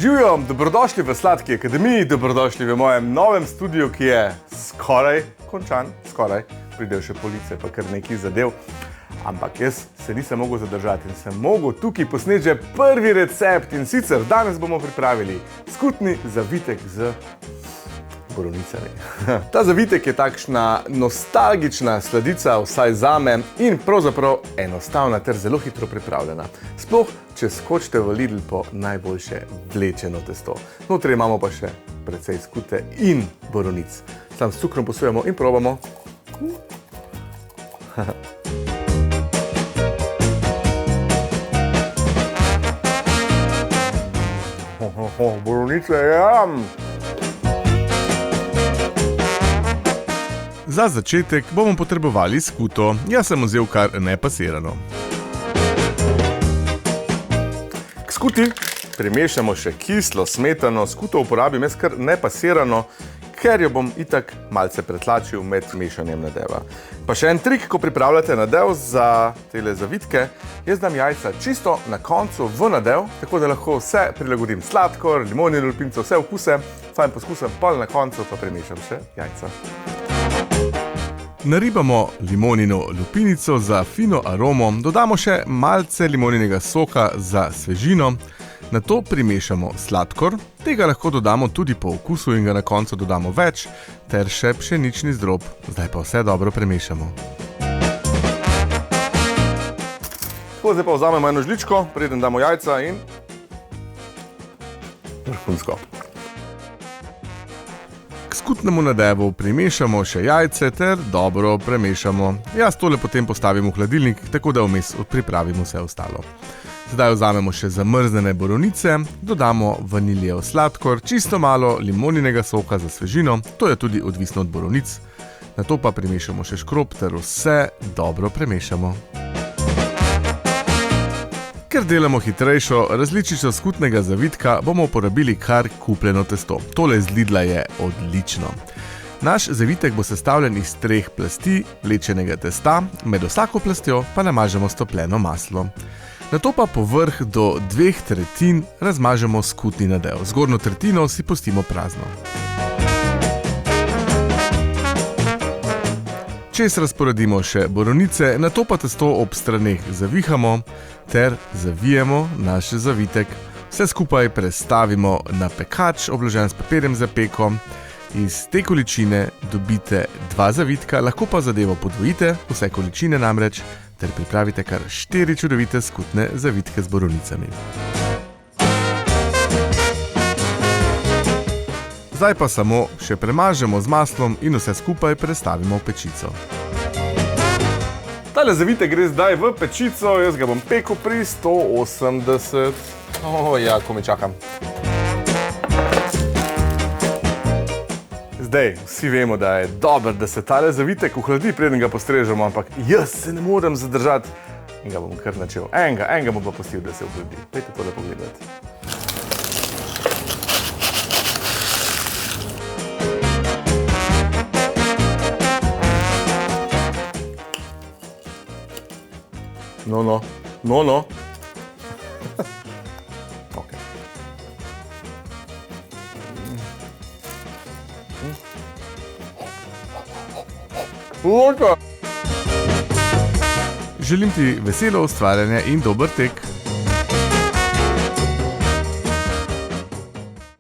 Živijo, dobrodošli v Sladki akademiji, dobrodošli v mojem novem studiu, ki je skoraj končan, pridejo še police, pa kar nekaj zadev. Ampak jaz se nisem mogel zadržati in sem mogel tukaj posneti že prvi recept in sicer danes bomo pripravili skutni zavitek z borovnicami. Ta zavitek je takšna nostalgična sladica, vsaj zame, in pravzaprav enostavna ter zelo hitro pripravljena. Sploh, če skočite v Lidl po najboljše vlečeno testo. Notri imamo pa še precej skute in borovnic. Sam s cukrom posujemo in probamo. Borovnice, jam! Za začetek bomo potrebovali skuto. Jaz sem vzel kar nepasirano. K skuti primešamo še kislo smetano. Skuto uporabim jaz kar nepasirano, ker jo bom itak malce pretlačil med mešanjem nadeva. Pa še en trik, ko pripravljate nadev za tele zavitke, jaz dam jajca čisto na koncu v nadev, tako da lahko vse prilagodim, sladkor, limonino lupinico, vse okuse, fajn poskusam, pol na koncu pa primešam še jajca. Naribamo limonino lupinico za fino aromo, dodamo še malce limoninega soka za svežino, nato primešamo sladkor, tega lahko dodamo tudi po okusu in ga na koncu dodamo več, ter še pšenični zdrob, zdaj pa vse dobro premešamo. Tako, zdaj pa vzamemo eno žličko, preden damo jajca in vrhunsko. K skutnemu nadevu primešamo še jajce ter dobro premešamo. Jaz tole potem postavim v hladilnik, tako da vmes pripravimo vse ostalo. Zdaj vzamemo še zamrznjene borovnice, dodamo vaniljev sladkor, čisto malo limoninega soka za svežino, to je tudi odvisno od borovnic. Nato pa primešamo še škrob ter vse dobro premešamo. Ker delamo hitrejšo različico skutnega zavitka, bomo uporabili kar kupljeno testo. Tole z Lidla je odlično. Naš zavitek bo sestavljen iz 3 plasti vlečenega testa, med vsako plastjo pa namažemo stopljeno maslo. Nato pa povrh do 2/3 razmažemo skutni nadev. Zgornjo tretjino si pustimo prazno. Čez razporedimo še borovnice, nato pa testo ob straneh zavihamo ter zavijemo naš zavitek. Vse skupaj prestavimo na pekač, obložen s papirjem za peko. Iz te količine dobite 2 zavitka, lahko pa zadevo podvojite, vse količine namreč, ter pripravite kar 4 čudovite skutne zavitke z borovnicami. Zdaj pa samo še premažemo z maslom in vse skupaj prestavimo v pečico. Tale zavitek gre zdaj v pečico, jaz ga bom pekel pri 180. Ja, ko me čakam. Zdaj, vsi vemo, da je dobro, da se tale zavitek ohladi, preden ga postrežemo, ampak jaz se ne morem zadržati in ga bom kar načel. Enega bom pa pustil, da se ohladi. Pejte tole pogledati. No. Okay. Želim ti veselo ustvarjanje in dober tek!